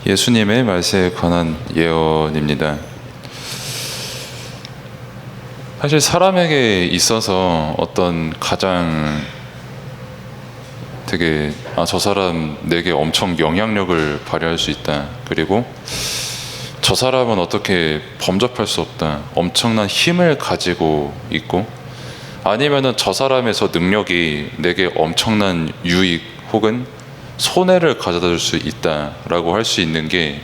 예수님의 말세에 관한 예언입니다. 사실 사람에게 있어서 어떤 가장 되게 저 사람 내게 엄청 영향력을 발휘할 수 있다, 그리고 저 사람은 어떻게 범접할 수 없다, 엄청난 힘을 가지고 있고, 아니면은 저 사람의 능력이 내게 엄청난 유익 혹은 손해를 가져다 줄 수 있다라고 할 수 있는 게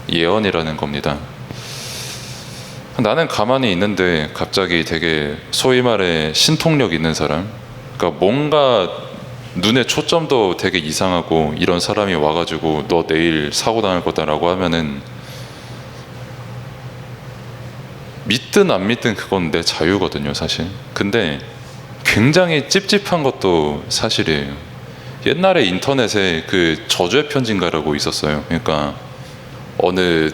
예언이라는 겁니다. 나는 가만히 있는데 갑자기 되게 소위 말해 신통력 있는 사람, 그러니까 뭔가 눈에 초점도 되게 이상하고 이런 사람이 와가지고 너 내일 사고 당할 거다라고 하면은 믿든 안 믿든 그건 내 자유거든요, 사실. 근데 굉장히 찝찝한 것도 사실이에요. 옛날에 인터넷에 그 저주의 편지인가라고 있었어요. 그러니까 어느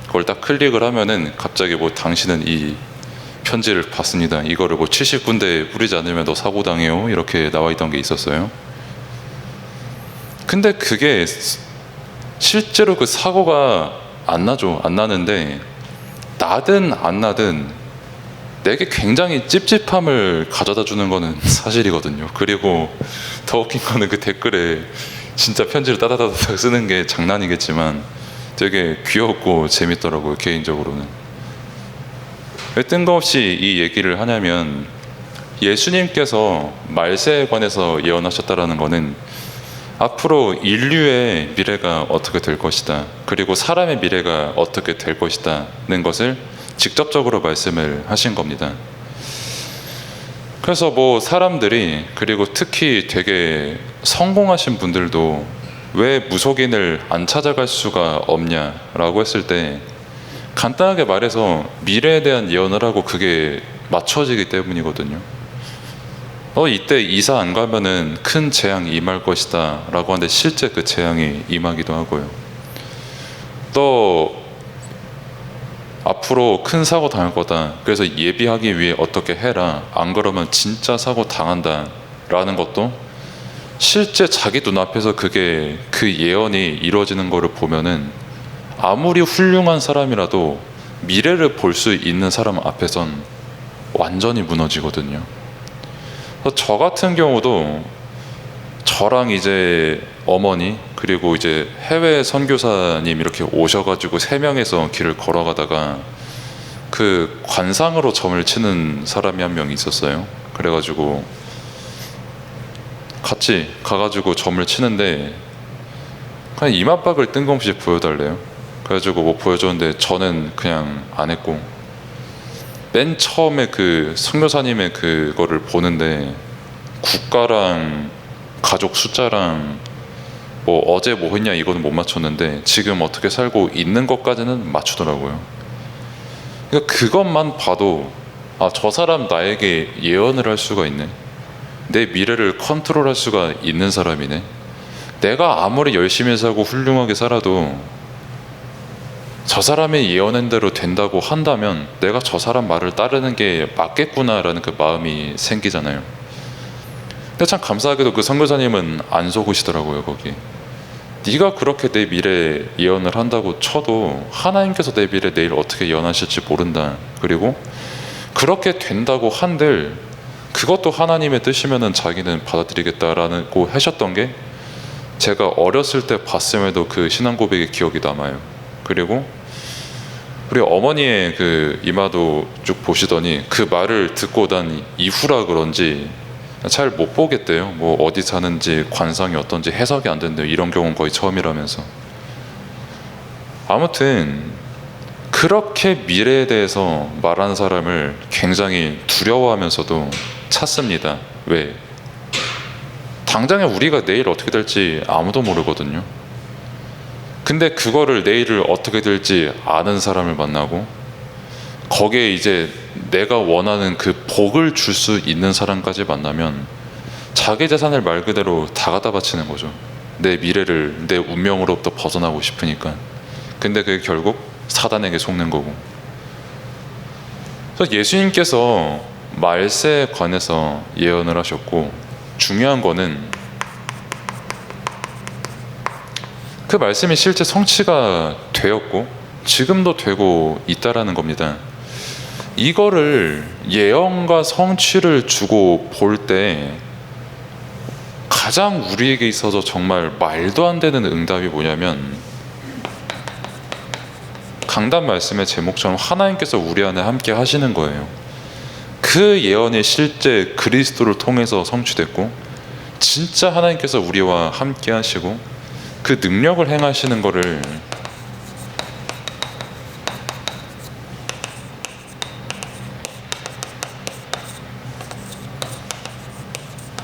걸 딱 클릭을 하면은 갑자기 당신은 이 편지를 받습니다, 이거를 70군데에 뿌리지 않으면 너 사고 당해요, 이렇게 나와 있던 게 있었어요. 근데 그게 실제로 그 사고가 안 나죠. 안 나는데 나든 안 나든 내게 굉장히 찝찝함을 가져다 주는 거는 사실이거든요. 그리고 더 웃긴 거는 그 댓글에 진짜 편지를 따다다다 쓰는 게 장난이겠지만 되게 귀엽고 재밌더라고요, 개인적으로는. 왜 뜬금없이 이 얘기를 하냐면, 예수님께서 말세에 관해서 예언하셨다라는 거는 앞으로 인류의 미래가 어떻게 될 것이다, 그리고 사람의 미래가 어떻게 될 것이다는 것을 직접적으로 말씀을 하신 겁니다. 그래서 사람들이, 그리고 특히 되게 성공하신 분들도 왜 무속인을 안 찾아갈 수가 없냐라고 했을 때, 간단하게 말해서 미래에 대한 예언을 하고 그게 맞춰지기 때문이거든요. 이때 이사 안 가면은 큰 재앙이 임할 것이다 라고 하는데 실제 그 재앙이 임하기도 하고요. 또 앞으로 큰 사고 당할 거다, 그래서 예비하기 위해 어떻게 해라, 안 그러면 진짜 사고 당한다 라는 것도 실제 자기 눈앞에서 그게 그 예언이 이루어지는 거를 보면은 아무리 훌륭한 사람이라도 미래를 볼 수 있는 사람 앞에선 완전히 무너지거든요. 저 같은 경우도 저랑 이제 어머니, 그리고 이제 해외 선교사님 이렇게 오셔가지고 3명에서 길을 걸어가다가 그 관상으로 점을 치는 사람이 한 명 있었어요. 그래가지고 같이 가가지고 점을 치는데 그냥 이마박을 뜬금없이 보여달래요. 그래가지고 보여줬는데 저는 그냥 안 했고, 맨 처음에 그 선교사님의 그거를 보는데 국가랑 가족 숫자랑 어제 뭐 했냐 이거는 못 맞췄는데 지금 어떻게 살고 있는 것까지는 맞추더라고요. 그러니까 그것만 봐도 저 사람 나에게 예언을 할 수가 있네, 내 미래를 컨트롤할 수가 있는 사람이네. 내가 아무리 열심히 살고 훌륭하게 살아도 저 사람이 예언한 대로 된다고 한다면 내가 저 사람 말을 따르는 게 맞겠구나라는 그 마음이 생기잖아요. 근데 참 감사하게도 그 선교사님은 안 속으시더라고요. 거기 네가 그렇게 내 미래 예언을 한다고 쳐도 하나님께서 내 미래 내일 어떻게 예언하실지 모른다, 그리고 그렇게 된다고 한들 그것도 하나님의 뜻이면은 자기는 받아들이겠다라고 하셨던 게 제가 어렸을 때 봤음에도 그 신앙 고백의 기억이 남아요. 그리고 우리 어머니의 그 이마도 쭉 보시더니 그 말을 듣고 난 이후라 그런지 잘 못 보겠대요. 어디 사는지 관상이 어떤지 해석이 안 된대요. 이런 경우는 거의 처음이라면서. 아무튼 그렇게 미래에 대해서 말하는 사람을 굉장히 두려워하면서도 찾습니다. 왜? 당장에 우리가 내일 어떻게 될지 아무도 모르거든요. 근데 그거를 내일을 어떻게 될지 아는 사람을 만나고 거기에 이제 내가 원하는 그 복을 줄 수 있는 사람까지 만나면 자기 재산을 말 그대로 다 갖다 바치는 거죠. 내 미래를, 내 운명으로부터 벗어나고 싶으니까. 근데 그게 결국 사단에게 속는 거고. 그래서 예수님께서 말세에 관해서 예언을 하셨고, 중요한 거는 그 말씀이 실제 성취가 되었고 지금도 되고 있다라는 겁니다. 이거를 예언과 성취를 주고 볼 때 가장 우리에게 있어서 정말 말도 안 되는 응답이 뭐냐면, 강단 말씀의 제목처럼 하나님께서 우리 안에 함께 하시는 거예요. 그 예언이 실제 그리스도를 통해서 성취됐고 진짜 하나님께서 우리와 함께 하시고 그 능력을 행하시는 거를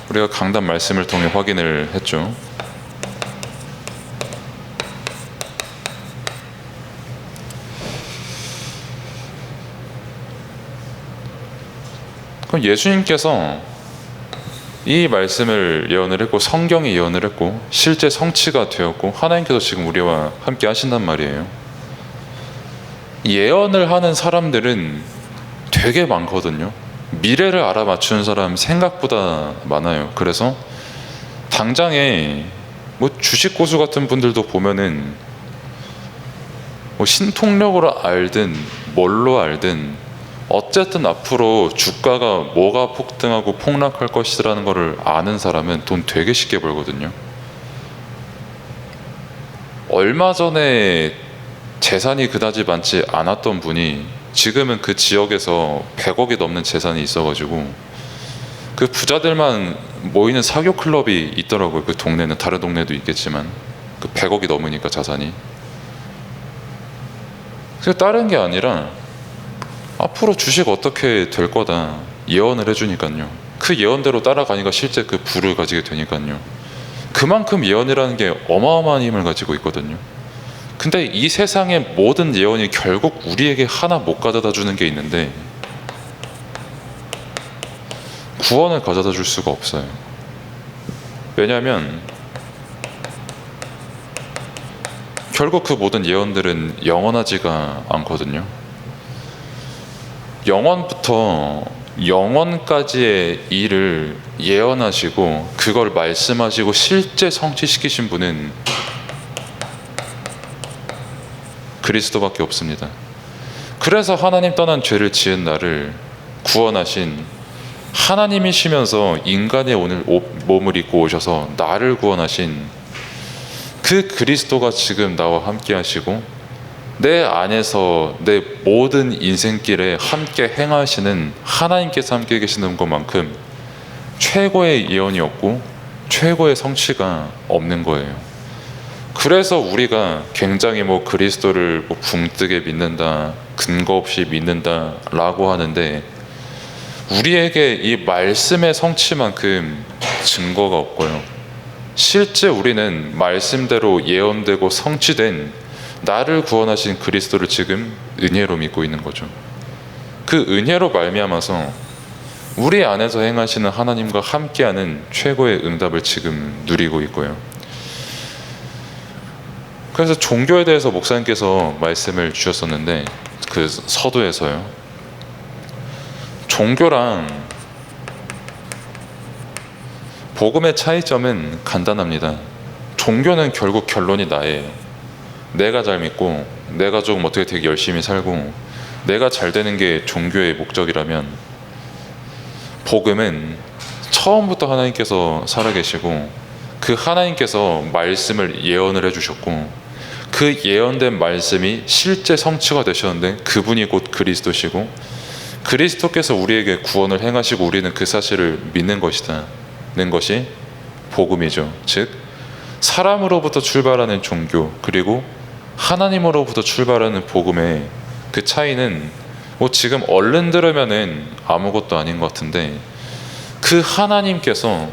우리가 강단 말씀을 통해 확인을 했죠. 그럼 예수님께서 이 말씀을 예언을 했고 성경이 예언을 했고 실제 성취가 되었고 하나님께서 지금 우리와 함께 하신단 말이에요. 예언을 하는 사람들은 되게 많거든요. 미래를 알아맞추는 사람 생각보다 많아요. 그래서 당장에 뭐 주식 고수 같은 분들도 보면은 뭐 신통력으로 알든 뭘로 알든 어쨌든 앞으로 주가가 뭐가 폭등하고 폭락할 것이라는 거를 아는 사람은 돈 되게 쉽게 벌거든요. 얼마 전에 재산이 그다지 많지 않았던 분이 지금은 그 지역에서 100억이 넘는 재산이 있어가지고 그 부자들만 모이는 사교 클럽이 있더라고요. 그 동네는 다른 동네도 있겠지만 그 100억이 넘으니까 자산이. 그래서 다른 게 아니라 앞으로 주식 어떻게 될 거다 예언을 해주니까요. 그 예언대로 따라가니까 실제 그 부를 가지게 되니까요. 그만큼 예언이라는 게 어마어마한 힘을 가지고 있거든요. 근데 이 세상의 모든 예언이 결국 우리에게 하나 못 가져다 주는 게 있는데 구원을 가져다 줄 수가 없어요. 왜냐하면 결국 그 모든 예언들은 영원하지가 않거든요. 영원부터 영원까지의 일을 예언하시고 그걸 말씀하시고 실제 성취시키신 분은 그리스도밖에 없습니다. 그래서 하나님 떠난 죄를 지은 나를 구원하신 하나님이시면서 인간의 오늘 몸을 입고 오셔서 나를 구원하신 그 그리스도가 지금 나와 함께 하시고 내 안에서 내 모든 인생길에 함께 행하시는 하나님께서 함께 계시는 것만큼 최고의 예언이 없고 최고의 성취가 없는 거예요. 그래서 우리가 굉장히 뭐 그리스도를 뭐 붕뜨게 믿는다, 근거 없이 믿는다 라고 하는데 우리에게 이 말씀의 성취만큼 증거가 없고요. 실제 우리는 말씀대로 예언되고 성취된 나를 구원하신 그리스도를 지금 은혜로 믿고 있는 거죠. 그 은혜로 말미암아서 우리 안에서 행하시는 하나님과 함께하는 최고의 응답을 지금 누리고 있고요. 그래서 종교에 대해서 목사님께서 말씀을 주셨었는데 그 서두에서요. 종교랑 복음의 차이점은 간단합니다. 종교는 결국 결론이 나예요. 내가 잘 믿고 내가 조금 어떻게 되게 열심히 살고 내가 잘 되는 게 종교의 목적이라면 복음은 처음부터 하나님께서 살아계시고 그 하나님께서 말씀을 예언을 해주셨고 그 예언된 말씀이 실제 성취가 되셨는데 그분이 곧 그리스도시고 그리스도께서 우리에게 구원을 행하시고 우리는 그 사실을 믿는 것이다는 것이 복음이죠. 즉 사람으로부터 출발하는 종교 그리고 하나님으로부터 출발하는 복음의 그 차이는 뭐 지금 얼른 들으면은 아무것도 아닌 것 같은데 그 하나님께서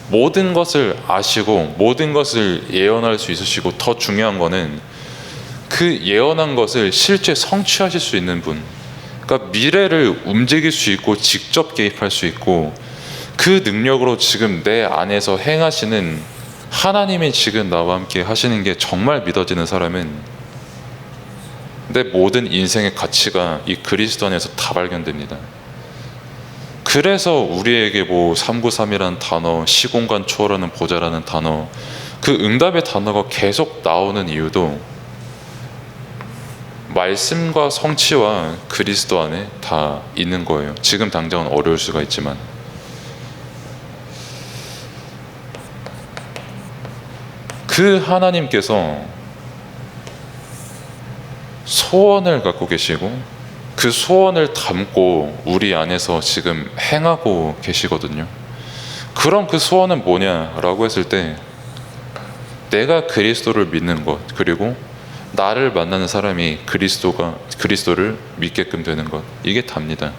모든 것을 아시고 모든 것을 예언할 수 있으시고 더 중요한 거는 그 예언한 것을 실제 성취하실 수 있는 분, 그러니까 미래를 움직일 수 있고 직접 개입할 수 있고 그 능력으로 지금 내 안에서 행하시는 하나님이 지금 나와 함께 하시는 게 정말 믿어지는 사람은 내 모든 인생의 가치가 이 그리스도 안에서 다 발견됩니다. 그래서 우리에게 뭐 393이라는 단어, 시공간 초월하는 보좌라는 단어, 그 그 응답의 단어가 계속 나오는 이유도 말씀과 성취와 그리스도 안에 다 있는 거예요. 지금 당장은 어려울 수가 있지만. 그 하나님께서 소원을 갖고 계시고 그 소원을 담고 우리 안에서 지금 행하고 계시거든요. 그럼 그 소원은 뭐냐라고 했을 때 내가 그리스도를 믿는 것, 그리고 나를 만나는 사람이 그리스도를 믿게끔 되는 것, 이게 답니다.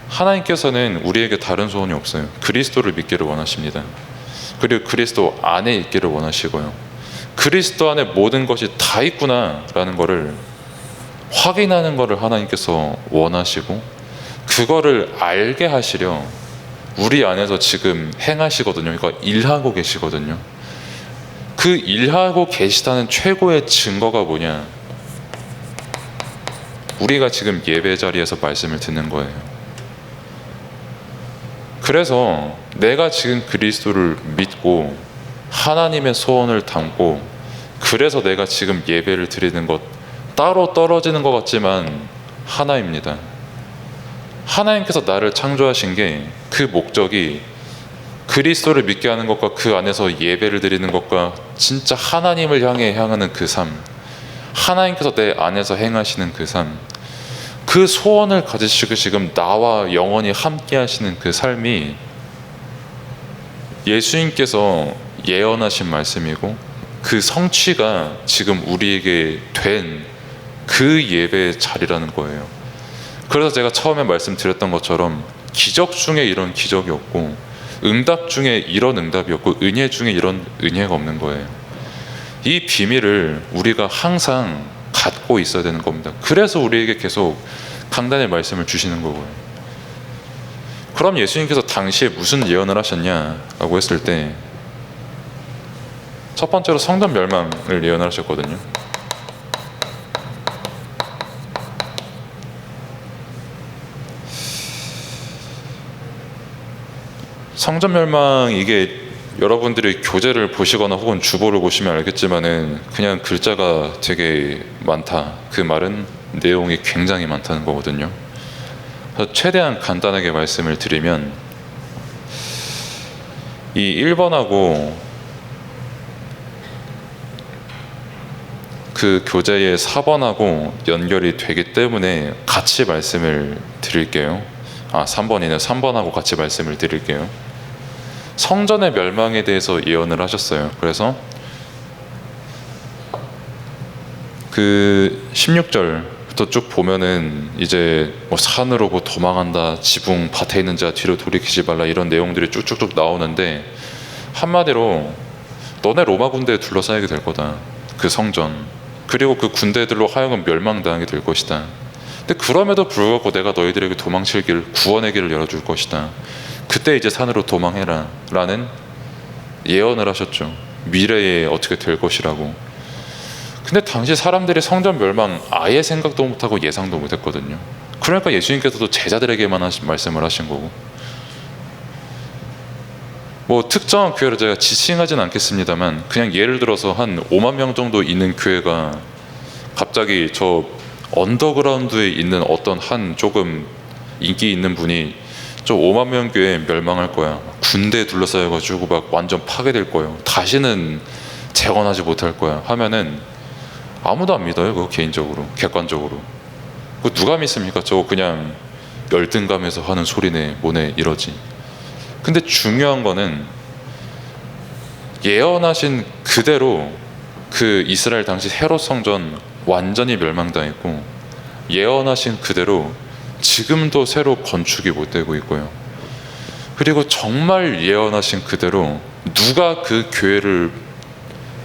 하나님께서는 우리에게 다른 소원이 없어요. 그리스도를 믿기를 원하십니다. 그리고 그리스도 안에 있기를 원하시고요. 그리스도 안에 모든 것이 다 있구나라는 것을 확인하는 것을 하나님께서 원하시고, 그거를 알게 하시려 우리 안에서 지금 행하시거든요. 그러니까 일하고 계시거든요. 그 일하고 계시다는 최고의 증거가 뭐냐? 우리가 지금 예배 자리에서 말씀을 듣는 거예요. 그래서 내가 지금 그리스도를 믿고 하나님의 소원을 담고, 그래서 내가 지금 예배를 드리는 것, 따로 떨어지는 것 같지만 하나입니다. 하나님께서 나를 창조하신 게 그 목적이 그리스도를 믿게 하는 것과 그 안에서 예배를 드리는 것과 진짜 하나님을 향해 향하는 그 삶, 하나님께서 내 안에서 행하시는 그 삶, 그 소원을 가지시고 지금 나와 영원히 함께 하시는 그 삶이 예수님께서 예언하신 말씀이고, 그 성취가 지금 우리에게 된 그 예배의 자리라는 거예요. 그래서 제가 처음에 말씀드렸던 것처럼 기적 중에 이런 기적이 없고, 응답 중에 이런 응답이 없고, 은혜 중에 이런 은혜가 없는 거예요. 이 비밀을 우리가 항상 갖고 있어야 되는 겁니다. 그래서 우리에게 계속 강단의 말씀을 주시는 거고요. 그럼 예수님께서 당시에 무슨 예언을 하셨냐라고 했을 때, 첫 번째로 성전 멸망을 예언을 하셨거든요. 성전 멸망, 이게 여러분들이 교재를 보시거나 혹은 주보를 보시면 알겠지만은 그냥 글자가 되게 많다, 그 말은 내용이 굉장히 많다는 거거든요. 그래서 최대한 간단하게 말씀을 드리면, 이 1번하고 그 교재의 4번하고 연결이 되기 때문에 같이 말씀을 드릴게요. 3번이네요. 3번하고 같이 말씀을 드릴게요. 성전의 멸망에 대해서 예언을 하셨어요. 그래서 그 16절부터 쭉 보면은 이제 뭐 산으로 뭐 도망한다, 지붕 밭에 있는 자 뒤로 돌이키지 말라, 이런 내용들이 쭉쭉쭉 나오는데, 한마디로 너네 로마 군대에 둘러싸이게 될 거다, 그 성전. 그리고 그 군대들로 하여금 멸망당하게 될 것이다. 근데 그럼에도 불구하고 내가 너희들에게 도망칠 길, 구원의 길을 열어줄 것이다. 그때 이제 산으로 도망해라 라는 예언을 하셨죠. 미래에 어떻게 될 것이라고. 근데 당시 사람들이 성전 멸망 아예 생각도 못하고 예상도 못했거든요. 그러니까 예수님께서도 제자들에게만 말씀을 하신 거고, 뭐 특정한 교회를 제가 지칭하진 않겠습니다만, 그냥 예를 들어서 한 5만 명 정도 있는 교회가 갑자기 저 언더그라운드에 있는 어떤 한 조금 인기 있는 분이 저 5만 명 교회 멸망할 거야, 군대에 둘러싸여가지고 막 완전 파괴될 거예요, 다시는 재건하지 못할 거야 하면은 아무도 안 믿어요. 그거 개인적으로, 객관적으로. 그거 누가 믿습니까? 저거 그냥 열등감에서 하는 소리네 뭐네 이러지. 근데 중요한 거는 예언하신 그대로 그 이스라엘 당시 헤롯 성전 완전히 멸망당했고, 예언하신 그대로 지금도 새로 건축이 못 되고 있고요. 그리고 정말 예언하신 그대로 누가 그 교회를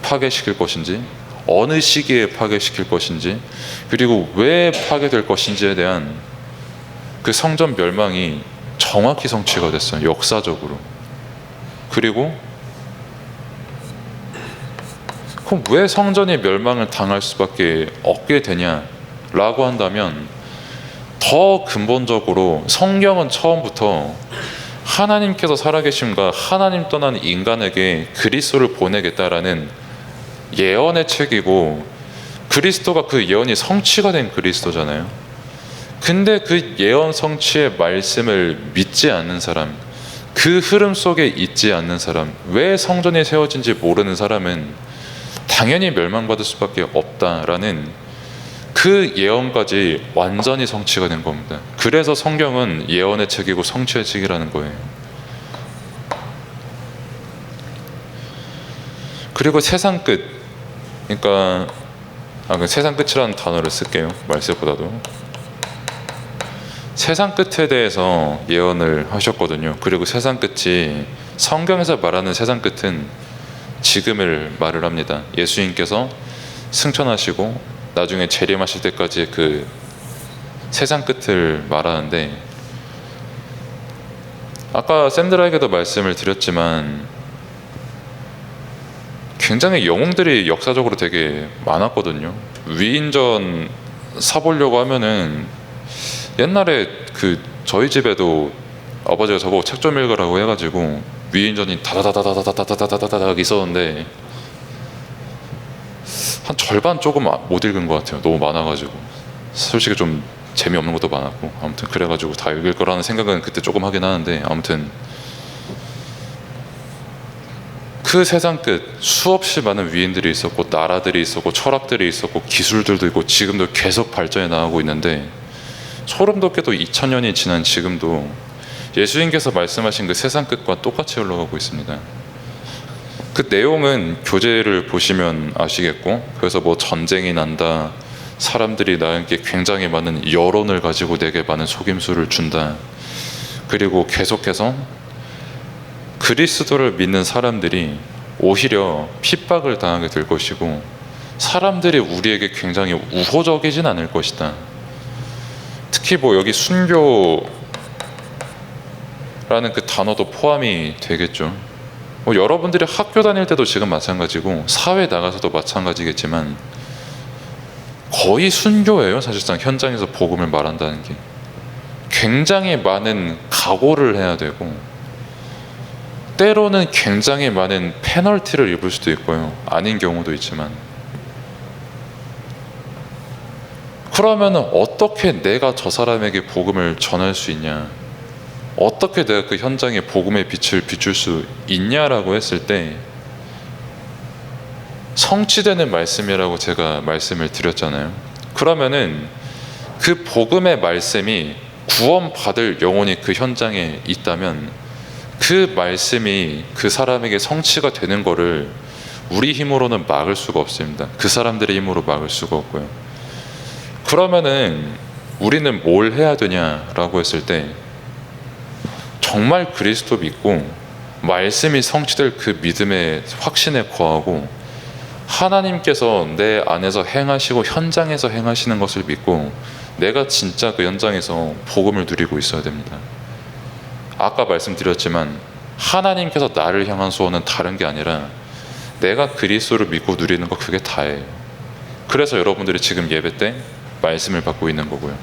파괴시킬 것인지, 어느 시기에 파괴시킬 것인지, 그리고 왜 파괴될 것인지에 대한 그 성전 멸망이 정확히 성취가 됐어요, 역사적으로. 그리고 그럼 왜 성전이 멸망을 당할 수밖에 없게 되냐라고 한다면, 더 근본적으로 성경은 처음부터 하나님께서 살아계심과 하나님 떠난 인간에게 그리스도를 보내겠다라는 예언의 책이고, 그리스도가 그 예언이 성취가 된 그리스도잖아요. 근데 그 예언 성취의 말씀을 믿지 않는 사람, 그 흐름 속에 있지 않는 사람, 왜 성전이 세워진지 모르는 사람은 당연히 멸망받을 수밖에 없다라는 그 예언까지 완전히 성취가 된 겁니다. 그래서 성경은 예언의 책이고 성취의 책이라는 거예요. 그리고 세상 끝, 그러니까 세상 끝이라는 단어를 쓸게요. 말세보다도 세상 끝에 대해서 예언을 하셨거든요. 그리고 세상 끝이, 성경에서 말하는 세상 끝은 지금을 말을 합니다. 예수님께서 승천하시고 나중에 재림하실 때까지 그 세상 끝을 말하는데, 아까 샌드라에게도 말씀을 드렸지만 굉장히 영웅들이 역사적으로 되게 많았거든요. 위인전 사보려고 하면은 옛날에 그 저희 집에도 아버지가 저보고 책 좀 읽으라고 해가지고 위인전이 다다다다다다다다다다다 있었는데 한 절반 조금 못 읽은 것 같아요. 너무 많아가지고. 솔직히 좀 재미없는 것도 많았고, 아무튼 그래가지고 다 읽을 거라는 생각은 그때 조금 하긴 하는데, 아무튼 그 세상 끝 수없이 많은 위인들이 있었고, 나라들이 있었고, 철학들이 있었고, 기술들도 있고, 지금도 계속 발전해 나가고 있는데, 소름 돋게도 2000년이 지난 지금도 예수님께서 말씀하신 그 세상 끝과 똑같이 흘러가고 있습니다. 그 내용은 교재를 보시면 아시겠고, 그래서 뭐 전쟁이 난다, 사람들이 나에게 굉장히 많은 여론을 가지고 내게 많은 속임수를 준다, 그리고 계속해서 그리스도를 믿는 사람들이 오히려 핍박을 당하게 될 것이고, 사람들이 우리에게 굉장히 우호적이진 않을 것이다. 특히 뭐 여기 순교라는 그 단어도 포함이 되겠죠. 뭐 여러분들이 학교 다닐 때도 지금 마찬가지고 사회 나가서도 마찬가지겠지만 거의 순교예요. 사실상 현장에서 복음을 말한다는 게 굉장히 많은 각오를 해야 되고, 때로는 굉장히 많은 페널티를 입을 수도 있고요, 아닌 경우도 있지만. 그러면 어떻게 내가 저 사람에게 복음을 전할 수 있냐, 어떻게 내가 그 현장에 복음의 빛을 비출 수 있냐라고 했을 때, 성취되는 말씀이라고 제가 말씀을 드렸잖아요. 그러면은 그 복음의 말씀이 구원받을 영혼이 그 현장에 있다면 그 말씀이 그 사람에게 성취가 되는 거를 우리 힘으로는 막을 수가 없습니다. 그 사람들의 힘으로 막을 수가 없고요. 그러면은 우리는 뭘 해야 되냐라고 했을 때, 정말 그리스도 믿고 말씀이 성취될 그 믿음의 확신에 거하고, 하나님께서 내 안에서 행하시고 현장에서 행하시는 것을 믿고 내가 진짜 그 현장에서 복음을 누리고 있어야 됩니다. 아까 말씀드렸지만 하나님께서 나를 향한 소원은 다른 게 아니라 내가 그리스도를 믿고 누리는 거, 그게 다예요. 그래서 여러분들이 지금 예배 때 말씀을 받고 있는 거고요.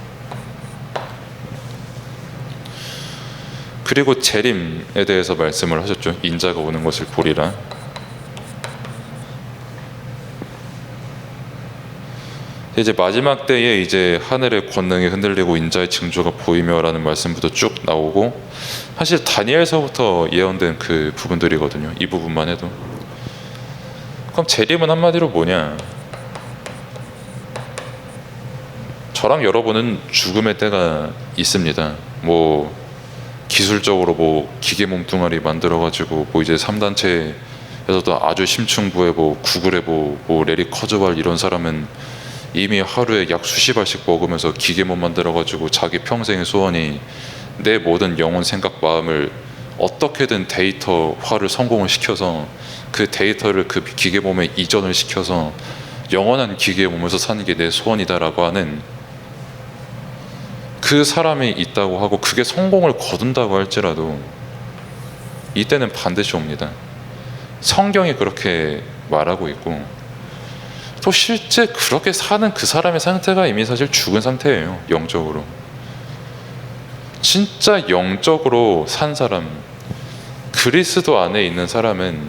그리고 재림에 대해서 말씀을 하셨죠. 인자가 오는 것을 보리라. 이제 마지막 때에 이제 하늘의 권능이 흔들리고 인자의 징조가 보이며라는 말씀부터 쭉 나오고, 사실 다니엘서부터 예언된 그 부분들이거든요. 이 부분만 해도. 그럼 재림은 한마디로 뭐냐? 저랑 여러분은 죽음의 때가 있습니다. 뭐 기술적으로 뭐 기계 몸뚱아리 만들어가지고 뭐 이제 3단체에서도 아주 심층부에 뭐 구글에 뭐 레리 커즈왈 이런 사람은 이미 하루에 약 수십 알씩 먹으면서 기계 몸 만들어가지고 자기 평생의 소원이 내 모든 영혼, 생각, 마음을 어떻게든 데이터화를 성공을 시켜서 그 데이터를 그 기계 몸에 이전을 시켜서 영원한 기계 몸에서 사는 게 내 소원이다라고 하는 그 사람이 있다고 하고, 그게 성공을 거둔다고 할지라도 이때는 반드시 옵니다. 성경이 그렇게 말하고 있고, 또 실제 그렇게 사는 그 사람의 상태가 이미 사실 죽은 상태예요. 영적으로. 진짜 영적으로 산 사람, 그리스도 안에 있는 사람은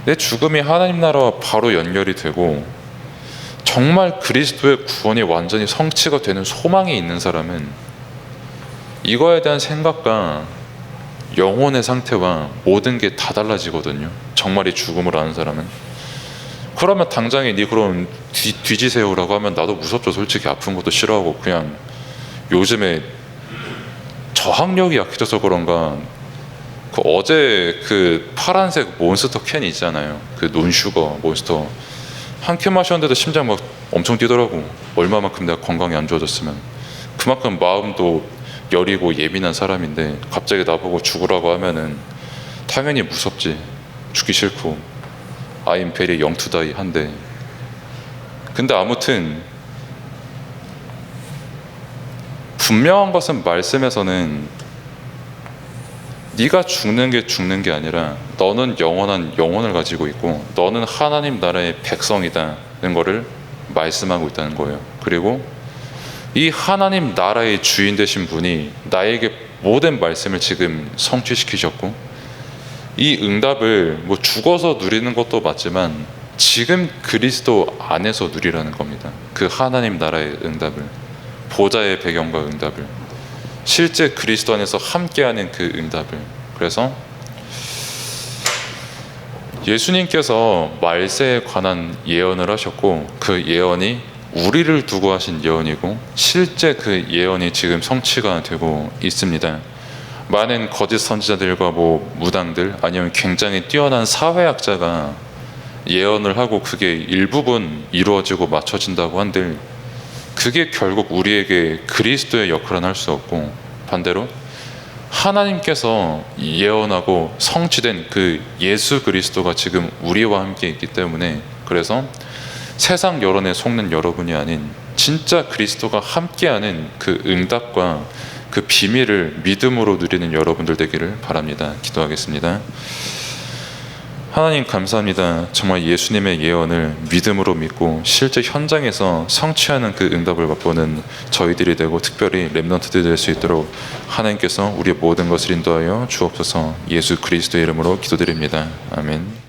내 죽음이 하나님 나라와 바로 연결이 되고 정말 그리스도의 구원이 완전히 성취가 되는 소망이 있는 사람은 이거에 대한 생각과 영혼의 상태와 모든 게 다 달라지거든요. 정말 이 죽음을 아는 사람은. 그러면 당장에 니 그럼 뒤지세요라고 하면 나도 무섭죠. 솔직히 아픈 것도 싫어하고. 그냥 요즘에 저항력이 약해져서 그런가 그 어제 그 파란색 몬스터 캔 있잖아요. 그 논슈거 몬스터 한 캔 마셨는데도 심장 막 엄청 뛰더라고. 얼마만큼 내가 건강이 안 좋아졌으면. 그만큼 마음도 여리고 예민한 사람인데 갑자기 나보고 죽으라고 하면은 당연히 무섭지. 죽기 싫고 I'm very young to die 한데, 근데 아무튼 분명한 것은 말씀에서는 네가 죽는 게 아니라 너는 영원한 영혼을 가지고 있고 너는 하나님 나라의 백성이다는 것을 말씀하고 있다는 거예요. 그리고 이 하나님 나라의 주인 되신 분이 나에게 모든 말씀을 지금 성취시키셨고 이 응답을 뭐 죽어서 누리는 것도 맞지만 지금 그리스도 안에서 누리라는 겁니다. 그 하나님 나라의 응답을, 보좌의 배경과 응답을, 실제 그리스도 안에서 함께하는 그 응답을. 그래서 예수님께서 말세에 관한 예언을 하셨고 그 예언이 우리를 두고 하신 예언이고 실제 그 예언이 지금 성취가 되고 있습니다. 많은 거짓 선지자들과 뭐 무당들 아니면 굉장히 뛰어난 사회학자가 예언을 하고 그게 일부분 이루어지고 맞춰진다고 한들 그게 결국 우리에게 그리스도의 역할은 할 수 없고 반대로 하나님께서 예언하고 성취된 그 예수 그리스도가 지금 우리와 함께 있기 때문에, 그래서 세상 여론에 속는 여러분이 아닌 진짜 그리스도가 함께하는 그 응답과 그 비밀을 믿음으로 누리는 여러분들 되기를 바랍니다. 기도하겠습니다. 하나님 감사합니다. 정말 예수님의 예언을 믿음으로 믿고 실제 현장에서 성취하는 그 응답을 맛보는 저희들이 되고 특별히 렘넌트들이 될 수 있도록 하나님께서 우리의 모든 것을 인도하여 주옵소서. 예수 그리스도의 이름으로 기도드립니다. 아멘.